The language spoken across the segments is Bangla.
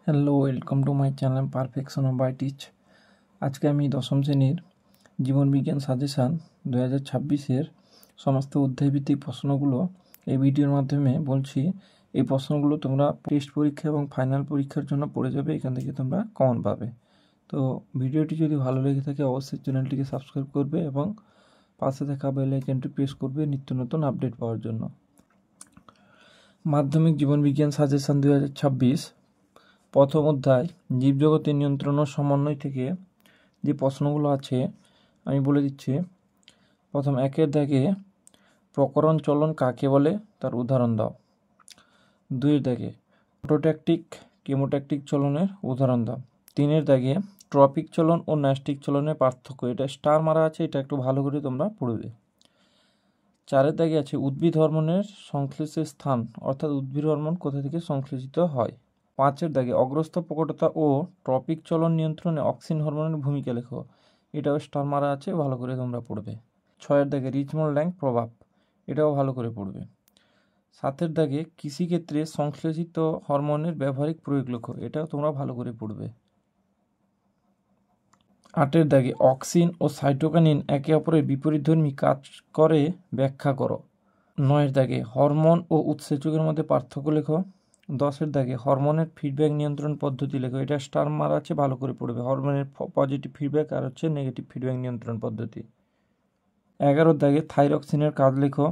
Hello, welcome to my channel perfection of by teach. আজকে আমি দশম শ্রেণীর জীবনবিজ্ঞান সাজেশান 2026-এর সমস্ত অধ্যায়ভিত্তিক প্রশ্নগুলো এই ভিডিওর মাধ্যমে বলছি। এই প্রশ্নগুলো তোমরা টেস্ট পরীক্ষা এবং ফাইনাল পরীক্ষার জন্য পড়ে যাবে, এখান থেকে তোমরা কমন পাবে। তো ভিডিওটি যদি ভালো লেগে থাকে অবশ্যই চ্যানেলটিকে সাবস্ক্রাইব করবে এবং পাশে থাকা বেল আইকনটি প্রেস করবে নিত্য নতুন আপডেট পাওয়ার জন্য। মাধ্যমিক জীবনবিজ্ঞান সাজেশান 2026 প্রথম অধ্যায় জীবজগতের নিয়ন্ত্রণ ও সমন্বয় থেকে যে প্রশ্নগুলো আছে আমি বলে দিচ্ছি। প্রথম একের দাগে প্রকরণ চলন কাকে বলে, তার উদাহরণ দাও। দুইয়ের দাগে অটোট্যাকটিক কেমোট্যাকটিক চলনের উদাহরণ দাও। তিনের দাগে ট্রপিক চলন ও ন্যাস্টিক চলনের পার্থক্য, এটা স্টার মারা আছে, এটা একটু ভালো করে তোমরা পড়বে। চারের দাগে আছে উদ্ভিদ হরমোনের সংশ্লেষের স্থান, অর্থাৎ উদ্ভিদ হরমোন কোথা থেকে সংশ্লেষিত হয়। পাঁচের দাগে অগ্রস্থ প্রকটতা ও ট্রপিক চলন নিয়ন্ত্রণে অক্সিন হরমোনের ভূমিকা লেখো, এটাও স্টার মারা আছে, ভালো করে তোমরা পড়বে। ছয়ের দাগে রিচমন্ড ল্যাং প্রভাব, এটাও ভালো করে পড়বে। সাতের দাগে কৃষিক্ষেত্রে সংশ্লেষিত হরমোনের ব্যবহারিক প্রয়োগ লেখো, এটাও তোমরা ভালো করে পড়বে। আটের দাগে অক্সিন ও সাইটোকাইনিন একে অপরের বিপরীতধর্মী কাজ করে ব্যাখ্যা করো। নয়ের দাগে হরমোন ও উৎসেচকের মধ্যে পার্থক্য লেখো। দশের দাগে হরমোনের ফিডব্যাক নিয়ন্ত্রণ পদ্ধতি লেখো, এটা স্টার মারা আছে, ভালো করে পড়বে। হরমোনের পজিটিভ ফিডব্যাক আর হচ্ছে নেগেটিভ ফিডব্যাক নিয়ন্ত্রণ পদ্ধতি। 11 দাগে থাইরক্সিনের কাজ লেখো।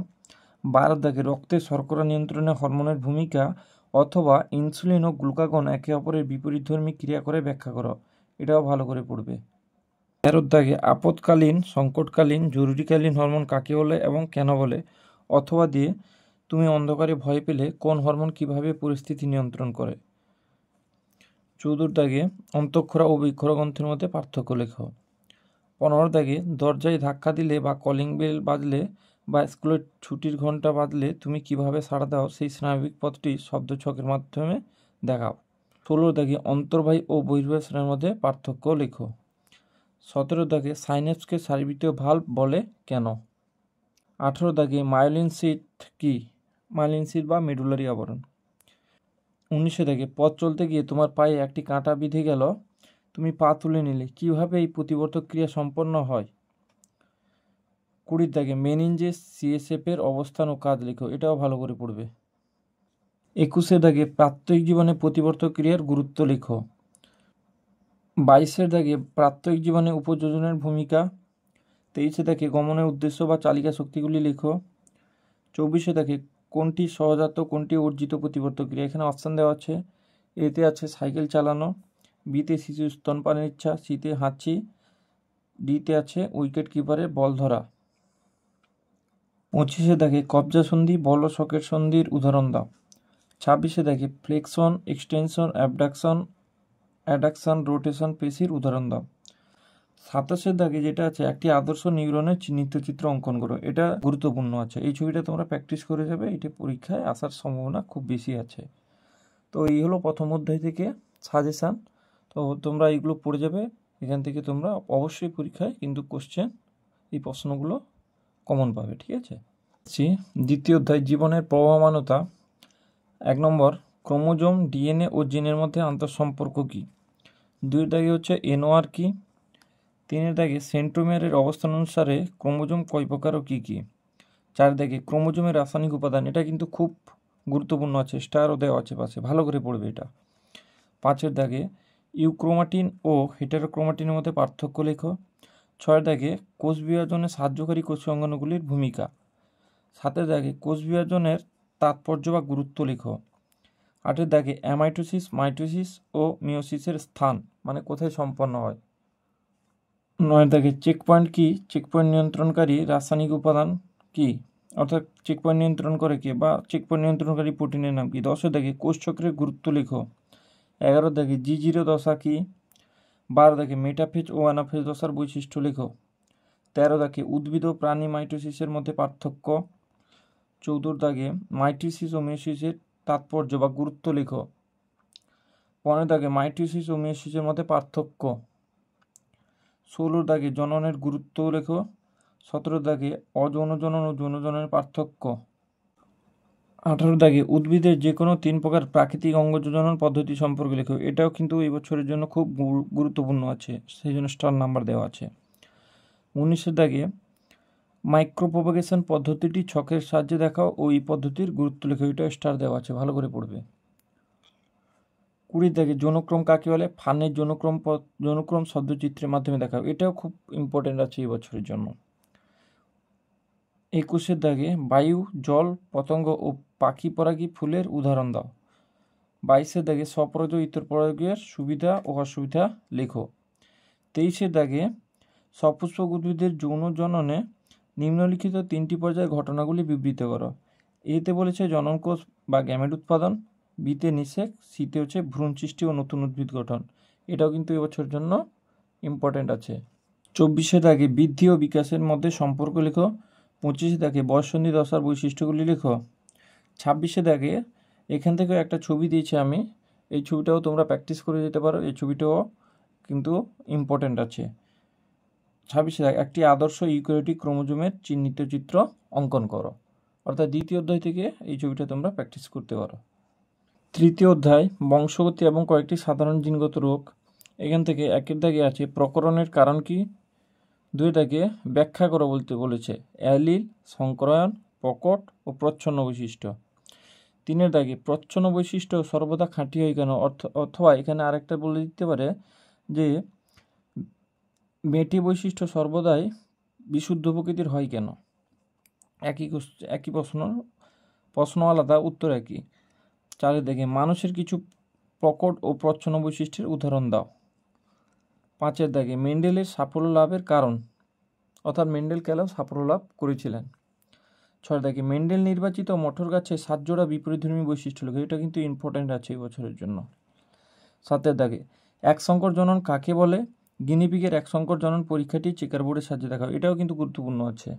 12 দাগে রক্তে শর্করা নিয়ন্ত্রণে হরমোনের ভূমিকা অথবা ইনসুলিন ও গ্লুকাগন একে অপরের বিপরীতধর্মী ক্রিয়া করে ব্যাখ্যা করো, এটাও ভালো করে পড়বে। 13 দাগে আপৎকালীন, সংকটকালীন, জরুরিকালীন হরমোন কাকে বলে এবং কেন বলে, অথবা দিয়ে তুমি অন্ধকারে ভয় পেলে কোন হরমোন কিভাবে পরিস্থিতি নিয়ন্ত্রণ করে। 14 দাগে অন্তঃক্ষরা ও বৃক্ষরা গ্রন্থির মধ্যে পার্থক্য লেখো। 15 দাগে দরজায় ধাক্কা দিলে বা কলিং বেল বাজলে বা স্কুলের ছুটির ঘন্টা বাজলে তুমি কিভাবে সাড়া দাও, সেই স্নায়বিক পথটি শব্দছকের মাধ্যমে দেখাও। 16 দাগে অন্তর্বাহী ও বহির্বাহী স্নায়ুর মধ্যে পার্থক্য লেখো। 17 দাগে সাইন্যাপসকে সারিবৃত্তীয় ভাল্ব বলে কেন। 18 দাগে মায়োলিন সিট কি, মায়োলিন সিট বা মেডুলারি আবরণ। 19 দাগে পথ চলতে গিয়ে তোমার পায়ে একটি কাঁটা বিঁধে গেল, তুমি পা তুলে নিলে, কিভাবে এই প্রতিবর্তক ক্রিয়া সম্পন্ন হয়। 20 দাগে মেনিনজেস সিএসএফের অবস্থান ও কাজ লেখো, এটাও ভালো করে পড়বে। 21 দাগে প্রাত্যহিক জীবনে প্রতিবর্তক ক্রিয়ার গুরুত্ব লেখো। 22 দাগে প্রাত্যহিক জীবনে উপযোজনের ভূমিকা। 23 দাগে গমনের উদ্দেশ্য বা চালিকা শক্তিগুলি লেখো। 24 দাগে কোনটি সহজাত কোনটি অর্জিত প্রতিবর্তক ক্রিয়া, এখানে অপশান দেওয়া আছে। এতে আছে সাইকেল চালানো, বিতে শিশু স্তনপানের ইচ্ছা, সিতে হাঁচি, ডিতে আছে উইকেট কিপারের বল ধরা। 25 দাগে কবজা সন্ধি, বল ও সকেট সন্ধির উদাহরণ দাও। 26 দাগে flexion, extension, abduction, adduction, rotation পেশির উদাহরণ দাও। 27 দাগে যেটা আছে একটি আদর্শ নিউরনের চিহ্নিত চিত্র অঙ্কন করো, এটা গুরুত্বপূর্ণ আছে, এই ছবিটা তোমরা প্র্যাকটিস করে যাবে, এটা পরীক্ষায় আসার সম্ভাবনা খুব বেশি আছে। তো এই হলো প্রথম অধ্যায় থেকে সাজেশান, তো তোমরা এইগুলো পড়ে যাবে, এখান থেকে তোমরা অবশ্যই পরীক্ষায় কিন্তু কোশ্চেন এই প্রশ্নগুলো কমন পাবে, ঠিক আছে। দ্বিতীয় অধ্যায় জীবনের প্রবহমানতা। 1 নম্বর ক্রোমোজোম, ডিএনএ ও জিনের মধ্যে আন্তঃসম্পর্ক কী। 2 দাগে হচ্ছে এনওআর কি। 3 দাগে সেন্ট্রোমিয়ারের অবস্থান অনুসারে ক্রোমোজোম কয় প্রকার ও কী কী। 4 দাগে ক্রোমোজোমের রাসায়নিক উপাদান, এটা কিন্তু খুব গুরুত্বপূর্ণ আছে, স্টারও দেওয়া আছে পাশে, ভালো করে পড়বে এটা। 5 দাগে ইউক্রোমাটিন ও হেটারোক্রোমাটিনের মধ্যে পার্থক্য লেখো। 6 দাগে কোষ বিভাজনে সাহায্যকারী কোষীয় অঙ্গাণুগুলির ভূমিকা। 7 দাগে কোষ বিভাজনের তাৎপর্য বা গুরুত্ব লেখো। 8 দাগে অ্যামাইটোসিস, মাইটোসিস ও মিওসিসের স্থান, মানে কোথায় সম্পন্ন হয়। 9 দাগে চেকপয়েন্ট কি, চেকপয়েন্ট নিয়ন্ত্রণকারী রাসায়নিক উপাদান কি, অর্থাৎ চেকপয়েন্ট নিয়ন্ত্রণ করে কে বা চেকপয়েন্ট নিয়ন্ত্রণকারী প্রোটিনের নাম কি। 10 দাগে কোষ চক্রের গুরুত্ব লেখো। 11 দাগে G0 দশা কি। 12 দাগে মেটাফেজ ও অ্যানাফেজ দশার বৈশিষ্ট্য লেখো। 13 দাগে উদ্ভিদ ও প্রাণী মাইটোসিসের মধ্যে পার্থক্য। 14 দাগে মাইটোসিস ও মিওসিসের তাৎপর্য বা গুরুত্ব লেখো। 15 দাগে মাইটোসিস ও মিওসিসের মধ্যে পার্থক্য। 16 দাগে জননের গুরুত্ব লেখো। 17 দাগে অযৌন জনন ও যৌন জননের পার্থক্য। 18 দাগে উদ্ভিদের যে কোনো 3 প্রকার প্রাকৃতিক অঙ্গজনন পদ্ধতি সম্পর্কে লেখো। এটাও কিন্তু এই বছরের জন্য খুব গুরুত্বপূর্ণ আছে, সেই জন্য স্টার নাম্বার দেওয়া আছে। 19 দাগে মাইক্রোপ্রোপাগেশন পদ্ধতিটি ছকের সাহায্যে দেখাও ও এই পদ্ধতির গুরুত্ব লেখো। এটাও স্টার দেওয়া আছে, ভালো করে পড়বে। 20 দাগে যৌনক্রম কাকে বলে? ফানের যৌনক্রম শব্দচিত্রের মাধ্যমে দেখাও। এটাও খুব ইম্পর্টেন্ট আছে এই বছরের জন্য। 21 দাগে বায়ু, জল, পতঙ্গ ও পাখি পরাগী ফুলের উদাহরণ দাও। 22 দাগে স্বপরাগ ও ইতর পরাগের সুবিধা ও অসুবিধা লেখো। 23 দাগে সপুষ্পক উদ্ভিদের যৌন জননে নিম্নলিখিত 3টি পর্যায়ের ঘটনাগুলি বিবৃত করো। এতে বলেছে জননকোষ বা গ্যামেট উৎপাদন, বিতে নিষেক, সিতে হচ্ছে ভ্রূণ সৃষ্টি ও নতুন উদ্ভিদ গঠন। এটাও কিন্তু এবছরের জন্য ইম্পর্টেন্ট আছে। 24 দাগে বৃদ্ধি ও বিকাশের মধ্যে সম্পর্ক লেখো। 25 দাগে বয়ঃসন্ধি দশার বৈশিষ্ট্যগুলি লেখো। 26 দাগে এখান থেকে একটা ছবি দিয়েছি আমি, এই ছবিটাও তোমরা প্র্যাকটিস করে যেতে পারো, এই ছবিটাও কিন্তু ইম্পর্টেন্ট আছে। 26 দাগে একটি আদর্শ ইউক্যারিওটিক ক্রোমোজোমের চিহ্নিত চিত্র অঙ্কন করো। অর্থাৎ দ্বিতীয় অধ্যায় থেকে এই ছবিটা তোমরা প্র্যাকটিস করতে পারো। তৃতীয় অধ্যায় বংশগতি এবং কয়েকটি সাধারণ জিনগত রোগ। এখান থেকে 1 দাগে আছে প্রকরণের কারণ কি। 2 দাগে ব্যাখ্যা করো বলতে বলেছে অ্যালিল, সংকরায়ন, প্রকট ও প্রচ্ছন্ন বৈশিষ্ট্য। 3 দাগে প্রচ্ছন্ন বৈশিষ্ট্য সর্বদা খাঁটি হয় কেন, অথবা এখানে আরেকটা বলে দিতে পারে যে মেটি বৈশিষ্ট্য সর্বদাই বিশুদ্ধ প্রকৃতির হয় কেন। একই প্রশ্ন আলাদা, উত্তর একই। 4 দাগে মানুষের কিছু প্রকট ও প্রচ্ছন্ন বৈশিষ্ট্যের উদাহরণ দাও। 5 দাগে মেন্ডেলের সাফল্য লাভের কারণ, অর্থাৎ মেন্ডেল কেন সাফল্য লাভ করেছিলেন। 6 দাগে মেন্ডেল নির্বাচিত মটর গাছে 7 জোড়া বিপরীতধর্মী বৈশিষ্ট্য লেখো। এটা কিন্তু ইম্পর্টেন্ট আছে এই বছরের জন্য। 7 দাগে এক সংকর জনন কাকে বলে? গিনিপিগের এক সংকর জনন পরীক্ষাটি চেকার বোর্ডের সাহায্যে দেখা। এটাও কিন্তু গুরুত্বপূর্ণ আছে।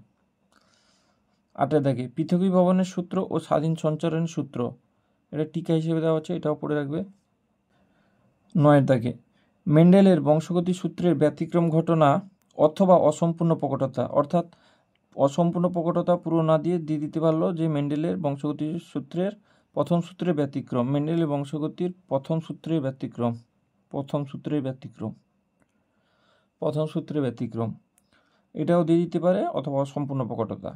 8 দাগে পৃথকীভবনের সূত্র ও স্বাধীন সঞ্চারণের সূত্র, এটা টিকা হিসেবে দেওয়া আছে, এটাও পড়ে রাখবে। 9 দাগে মেন্ডেলের বংশগতি সূত্রের ব্যতিক্রম ঘটনা অথবা অসম্পূর্ণ প্রকটতা, অর্থাৎ অসম্পূর্ণ প্রকটতা পুরো না দিয়ে দিতে পারলো যে মেন্ডেলের বংশগতি সূত্রের প্রথম সূত্রের ব্যতিক্রম, মেন্ডেলের বংশগতির প্রথম সূত্রের ব্যতিক্রম, এটাও দিয়ে দিতে পারে, অথবা অসম্পূর্ণ প্রকটতা।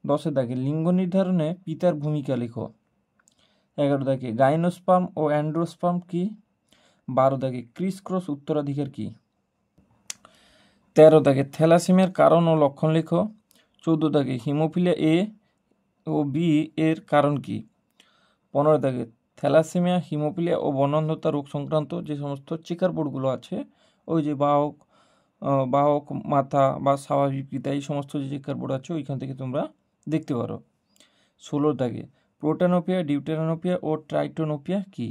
10 দাগে লিঙ্গ নির্ধারণে পিতার ভূমিকা লেখো। 11 দাগে গাইনোস্পার্ম ও অ্যান্ড্রোস্পার্ম কি। 12 দাগে ক্রিস ক্রস উত্তরাধিকার কি। 13 দাগে থ্যালাসেমিয়ার কারণ ও লক্ষণ লেখো। 14 দাগে হিমোফিলিয়া এ ও বি এর কারণ কি। 15 দাগে থ্যালাসেমিয়া, হিমোফিলিয়া ও বর্ণান্ধতা রোগ সংক্রান্ত যে সমস্ত চেকার বোর্ডগুলো আছে, ওই যে বাহক মাথা বা স্বাভাবিক পিতা, এই সমস্ত যে চেকার বোর্ড আছে ওইখান থেকে তোমরা দেখতে পারো। 16 দাগে প্রোটানোপিয়া, ডিউটেরানোপিয়া ও ট্রাইটোনোপিয়া কি।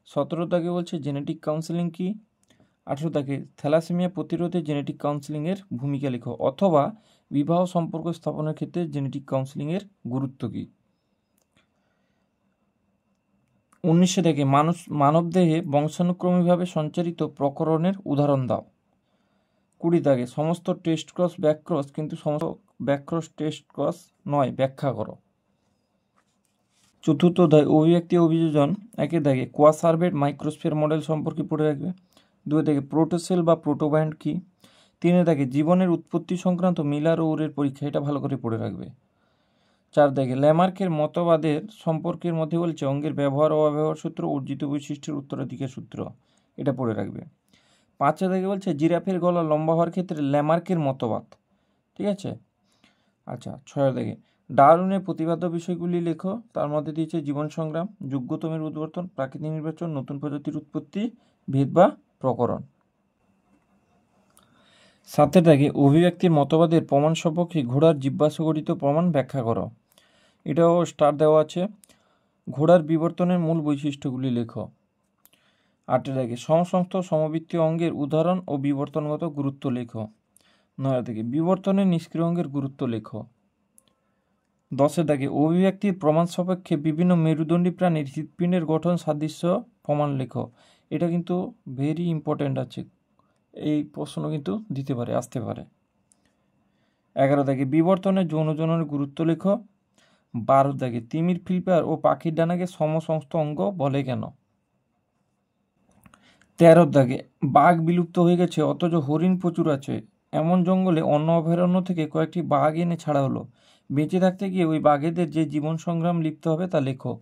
17 দাগে বলছে জেনেটিক কাউন্সেলিং কি। 18 দাগে থ্যালাসেমিয়া প্রতিরোধে জেনেটিক কাউন্সেলিংয়ের ভূমিকা লেখো, অথবা বিবাহ সম্পর্ক স্থাপনের ক্ষেত্রে জেনেটিক কাউন্সেলিংয়ের গুরুত্ব কী। 19 দাগে মানবদেহে বংশানুক্রমিকভাবে সঞ্চারিত প্রকরণের উদাহরণ দাও। 20 দাগে সমস্ত টেস্ট ক্রস ব্যাকক্রস, কিন্তু সমস্ত ব্যাকক্রস টেস্ট ক্রস নয়, ব্যাখ্যা করো। 4 অধ্যায় অভিব্যক্তি অভিযোজন। 1 দাগে কোয়াসার্ভেট মাইক্রোস্ফিয়ার মডেল সম্পর্কে পড়ে রাখবে। 2 দাগে প্রোটোসেল বা প্রোটোবায়ন্ট কি। 3 দাগে জীবনের উৎপত্তি সংক্রান্ত মিলার ও উরের পরীক্ষা, এটা ভালো করে পড়ে রাখবে। 4 দাগে ল্যামার্কের মতবাদের সম্পর্কের মধ্যে বলছে অঙ্গের ব্যবহার ও অব্যবহার সূত্র, অর্জিত বৈশিষ্ট্যের উত্তরাধিকার সূত্র, এটা পড়ে রাখবে। 5 দাগে বলছে জিরাফের গলা লম্বা হওয়ার ক্ষেত্রে ল্যামার্কের মতবাদ, ঠিক আছে। আচ্ছা, 6 দাগে ডারউইনের প্রতিপাদ্য বিষয়গুলি লেখো। তার মধ্যে দিয়েছে জীবন সংগ্রাম, যোগ্যতমের উদ্বর্তন, প্রাকৃতিক নির্বাচন, নতুন প্রজাতির উৎপত্তি, ভেদ বা প্রকরণ। 7 দাগে অভিব্যক্তির মতবাদের প্রমাণ সপক্ষে ঘোড়ার জিজ্ঞাসাগঠিত প্রমাণ ব্যাখ্যা করো, এটাও স্টার দেওয়া আছে। ঘোড়ার বিবর্তনের মূল বৈশিষ্ট্যগুলি লেখো। 8 দাগে সমসংস্থ সমবৃত্তীয় অঙ্গের উদাহরণ ও বিবর্তনগত গুরুত্ব লেখো। 9 দাগে বিবর্তনের নিষ্ক্রিয় অঙ্গের গুরুত্ব লেখো। 10 দাগে অভিব্যক্তির প্রমাণ সাপেক্ষে বিভিন্ন মেরুদণ্ডী প্রাণীর হৃৎপিণ্ডের গঠন সাদৃশ্য প্রমাণ লেখো। এটা কিন্তু ভেরি ইম্পর্টেন্ট আছে, এই প্রশ্ন কিন্তু আসতে পারে। 11 দাগে বিবর্তনের যৌন জননের গুরুত্ব লেখো। 12 দাগে তিমির ফিল্পার ও পাখির ডানাকে সমসমস্ত অঙ্গ বলে কেন? 13 দাগে বাঘ বিলুপ্ত হয়ে গেছে অথচ হরিণ প্রচুর আছে, এমন জঙ্গলে অন্য অভয়ারণ্য থেকে কয়েকটি বাঘ এনে ছাড়া হলো, বেঁচে থাকতে গিয়ে ওই বাঘেদের যে জীবন সংগ্রাম লিপ্ত হবে তা লেখো।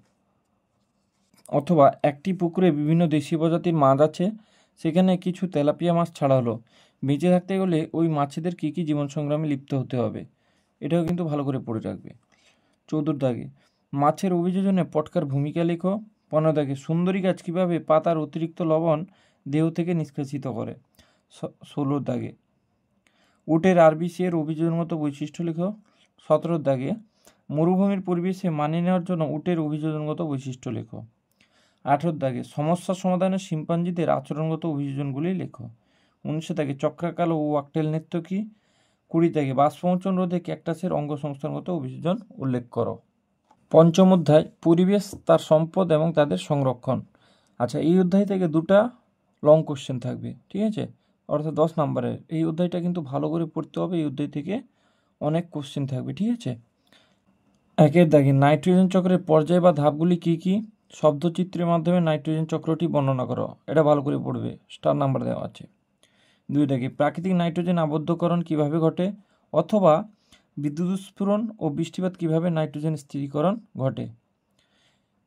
অথবা একটি পুকুরে বিভিন্ন দেশি প্রজাতির মাছ আছে, সেখানে কিছু তেলাপিয়া মাছ ছাড়া হলো, বেঁচে থাকতে গেলে ওই মাছেদের কী কী জীবন সংগ্রামে লিপ্ত হতে হবে, এটাও কিন্তু ভালো করে পড়ে রাখবে। 14 দাগে মাছের অভিযোজনে পটকার ভূমিকা লেখো। 15 দাগে সুন্দরী গাছ কীভাবে পাতার অতিরিক্ত লবণ দেহ থেকে নিষ্কাশিত করে। 16 দাগে উটের আরবিসি এর অভিযোজনগত বৈশিষ্ট্য লেখো। 17 দাগে মরুভূমির পরিবেশে মানিয়ে নেওয়ার জন্য উটের অভিযোজনগত বৈশিষ্ট্য লেখো। 18 দাগে সমস্যা সমাধানে শিম্পাঞ্জিদের আচরণগত অভিযোজনগুলি লেখো। 19 দাগে চক্রাকাল ও ওয়াকটেল নৃত্য কি। 20 দাগে বাষ্পমোচন রোধে ক্যাকটাসের অঙ্গ সংস্থানগত অভিযোজন উল্লেখ করো। পঞ্চম অধ্যায় পরিবেশ, তার সম্পদ এবং তাদের সংরক্ষণ। আচ্ছা, এই অধ্যায় থেকে দুটা লং কোশ্চেন থাকবে, ঠিক আছে, অর্থাৎ 10 নম্বরের। এই অধ্যায়টা কিন্তু ভালো করে পড়তে হবে, এই অধ্যায় থেকে অনেক কোশ্চেন থাকবে, ঠিক আছে। 1 দাগে নাইট্রোজেন চক্রের পর্যায় বা ধাপগুলি কি কি? শব্দচিত্রের মাধ্যমে নাইট্রোজেন চক্রটি বর্ণনা করো, এটা ভালো করে পড়বে, স্টার নাম্বার দেওয়া আছে। 2 দাগে প্রাকৃতিক নাইট্রোজেন আবদ্ধকরণ কিভাবে ঘটে, অথবা বিদ্যুৎ স্ফুরণ ও বৃষ্টিপাত কিভাবে নাইট্রোজেন স্থিরীকরণ ঘটে।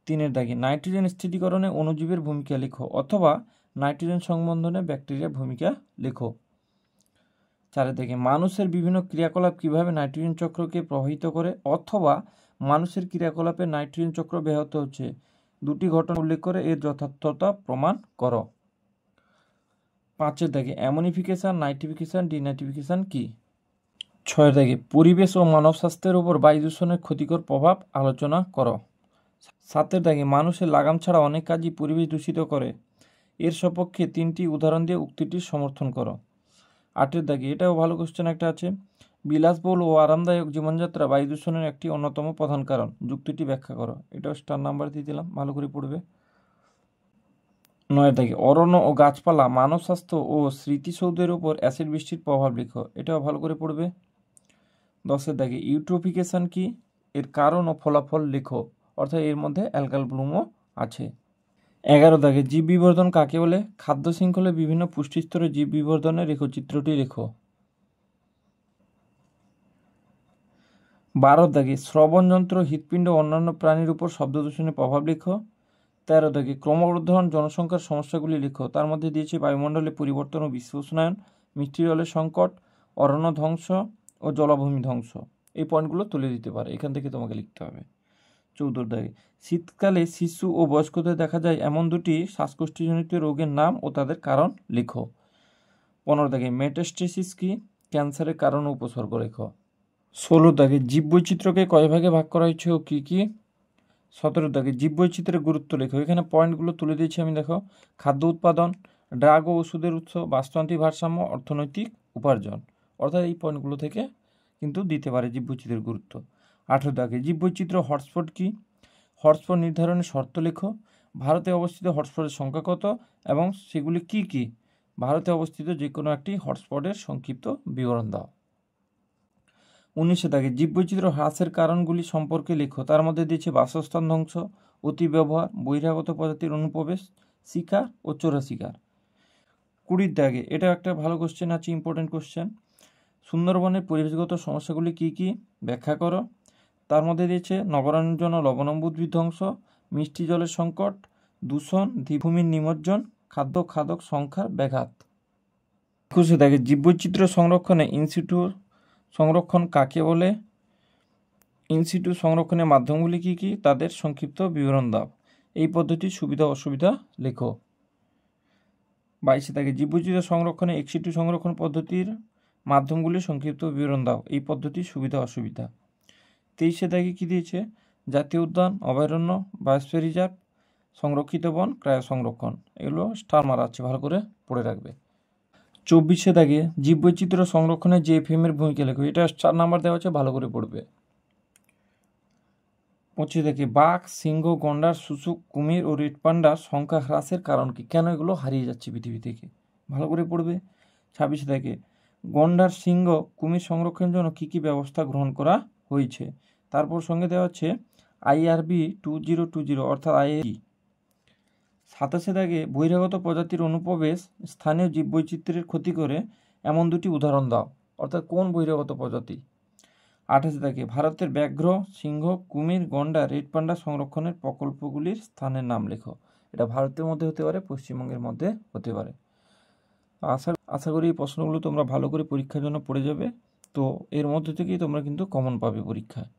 3 দাগে নাইট্রোজেন স্থিতিকরণে অণুজীবের ভূমিকা লেখো, অথবা নাইট্রোজেন সংবন্ধনে ব্যাকটেরিয়ার ভূমিকা লেখো। 4 দাগে মানুষের বিভিন্ন ক্রিয়াকলাপ কিভাবে নাইট্রোজেন চক্রকে প্রভাবিত করে, অথবা মানুষের ক্রিয়াকলাপে নাইট্রোজেন চক্র ব্যাহত হচ্ছে, দুটি ঘটনা উল্লেখ করে এর যথার্থতা প্রমাণ করো। 5 দাগে অ্যামোনিফিকেশন, নাইট্রিফিকেশন, ডিনাইট্রিফিকেশন কি। 6 দাগে পরিবেশ ও মানব স্বাস্থ্যের উপর বায়ু দূষণের ক্ষতিকর প্রভাব আলোচনা করো। 7 দাগে মানুষের লাগাম ছাড়া অনেক কাজই পরিবেশ দূষিত করে, এর সপক্ষে 3টি উদাহরণ দিয়ে উক্তিটির সমর্থন করো। 8 দাগে এটাও ভালো কোশ্চেন একটা আছে, বিলাসবহুল ও আরামদায়ক জীবনযাত্রা বায়ু দূষণের একটি অন্যতম প্রধান কারণ, যুক্তিটি ব্যাখ্যা করো, এটাও স্টার নাম্বার দিয়ে দিলাম, ভালো করে পড়বে। 9 দাগে অরণ্য ও গাছপালা, মানব স্বাস্থ্য ও স্মৃতিসৌধের উপর অ্যাসিড বৃষ্টির প্রভাব লেখো, এটাও ভালো করে পড়বে। 10 দাগে ইউট্রোফিকেশন কি, এর কারণ ও ফলাফল লেখো, অর্থাৎ এর মধ্যে অ্যালকাল ব্লুমও আছে। 11 দাগে জীব বিবর্ধন কাকে বলে, খাদ্য শৃঙ্খলে বিভিন্ন পুষ্টিস্তরে জীব বিবর্ধনের রেখচিত্রটি লেখো। 12 দাগে শ্রবণযন্ত্র, হৃৎপিণ্ড ও অন্যান্য প্রাণীর উপর শব্দ দূষণের প্রভাব লেখো। 13 দাগে ক্রমবর্ধমান জনসংখ্যার সমস্যাগুলি লেখো, তার মধ্যে দিয়েছে বায়ুমণ্ডলে পরিবর্তন ও বিশ্ব উষ্ণায়ন, মিষ্টি জলের সংকট, অরণ্য ধ্বংস ও জলাভূমি ধ্বংস। এই পয়েন্টগুলো তুলে দিতে পারে, এখান থেকে তোমাকে লিখতে হবে। 14 দাগে শীতকালে শিশু ও বয়স্কদের দেখা যায় এমন দুটি শ্বাসকষ্টজনিত রোগের নাম ও তাদের কারণ লেখো। 15 দাগে মেটাস্টেসিস কি, ক্যান্সারের কারণ ও উপসর্গ লেখো। 16 দাগে জীববৈচিত্র্যকে কয় ভাগে ভাগ করা হয়েছে ও কী কী। 17 দাগে জীববৈচিত্র্যের গুরুত্ব লেখো, এখানে পয়েন্টগুলো তুলে দিয়েছি আমি, দেখো, খাদ্য উৎপাদন, ড্রাগ ও ওষুধের উৎস, বাস্তুতান্ত্রিক ভারসাম্য, অর্থনৈতিক উপার্জন, অর্থাৎ এই পয়েন্টগুলো থেকে কিন্তু দিতে পারে জীববৈচিত্র্যের গুরুত্ব। 18 দাগে জীববৈচিত্র্য হটস্পট কি, হটস্পট নির্ধারণের শর্ত লেখো, ভারতে অবস্থিত হটস্পটের সংখ্যা কত এবং সেগুলি কি কি, ভারতে অবস্থিত যে কোনো একটি হটস্পটের সংক্ষিপ্ত বিবরণ দাও। 19 দাগে জীববৈচিত্র্য হ্রাসের কারণগুলি সম্পর্কে লেখো, তার মধ্যে দিয়েছে বাসস্থান ধ্বংস, অতি ব্যবহার, বহিরাগত প্রজাতির অনুপ্রবেশ, শিকার ও চোরা শিকার। 20 দাগে এটা একটা ভালো কোশ্চেন আছে, ইম্পর্টেন্ট কোশ্চেন, সুন্দরবনের পরিবেশগত সমস্যাগুলি কি কি ব্যাখ্যা করো, তার মধ্যে দিয়েছে নগরায়ণ ও লবণাম্বুদ বিধ্বংস, মিষ্টি জলের সংকট, দূষণ, দ্বীপভূমির নিমজ্জন, খাদ্য খাদক সংখ্যার ব্যাঘাত। 21 দাগে জীববৈচিত্র্য সংরক্ষণে ইনসিটু সংরক্ষণ কাকে বলে, ইনসিটু সংরক্ষণের মাধ্যমগুলি কি কি, তাদের সংক্ষিপ্ত বিবরণ দাও, এই পদ্ধতির সুবিধা অসুবিধা লেখো। 22 দাগে জীববৈচিত্র্য সংরক্ষণে এক্সিটু সংরক্ষণ পদ্ধতির মাধ্যমগুলি সংক্ষিপ্ত বিবরণ দাও, এই পদ্ধতির সুবিধা অসুবিধা। 23 দাগে কি দিয়েছে, জাতীয় উদ্যান, অভয়ারণ্য, বায়োস্ফিয়ার রিজার্ভ, সংরক্ষিত বন, ক্রায় সংরক্ষণ, এগুলো স্টার মারা আছে, ভালো করে পড়ে রাখবে। 24 দাগে জীববৈচিত্র্য সংরক্ষণে JFM এর ভূমিকা লেখো, এটা স্টার নাম্বার দেওয়া আছে, ভালো করে পড়বে। 25 দাগে বাঘ, সিংহ, গন্ডার, শুশুক, কুমির ও রেড পান্ডার সংখ্যা হ্রাসের কারণ কি, কেন এগুলো হারিয়ে যাচ্ছে পৃথিবী থেকে, ভালো করে পড়বে। 26 দাগে গন্ডার, সিংহ, কুমির সংরক্ষণের জন্য কী কী ব্যবস্থা গ্রহণ করা হয়েছে, তারপর সঙ্গে দেওয়া হচ্ছে IRB 2020 অর্থাৎ IRB। 27 দাগে বহিরাগত প্রজাতির অনুপ্রবেশ স্থানীয় জীববৈচিত্র্যের ক্ষতি করে এমন দুটি উদাহরণ দাও, অর্থাৎ কোন বহিরাগত প্রজাতি। 28 দাগে ভারতের ব্যাঘ্র, সিংহ, কুমির, গন্ডার, রেড পান্ডা সংরক্ষণের প্রকল্পগুলির স্থানের নাম লেখো। এটা ভারতের মধ্যে হতে পারে, পশ্চিমবঙ্গের মধ্যে হতে পারে। আশা করি এই প্রশ্নগুলো তোমরা ভালো করে পরীক্ষার জন্য পড়ে যাবে। তো এর মধ্যে থেকেই তোমরা কিন্তু কমন পাবে পরীক্ষায়।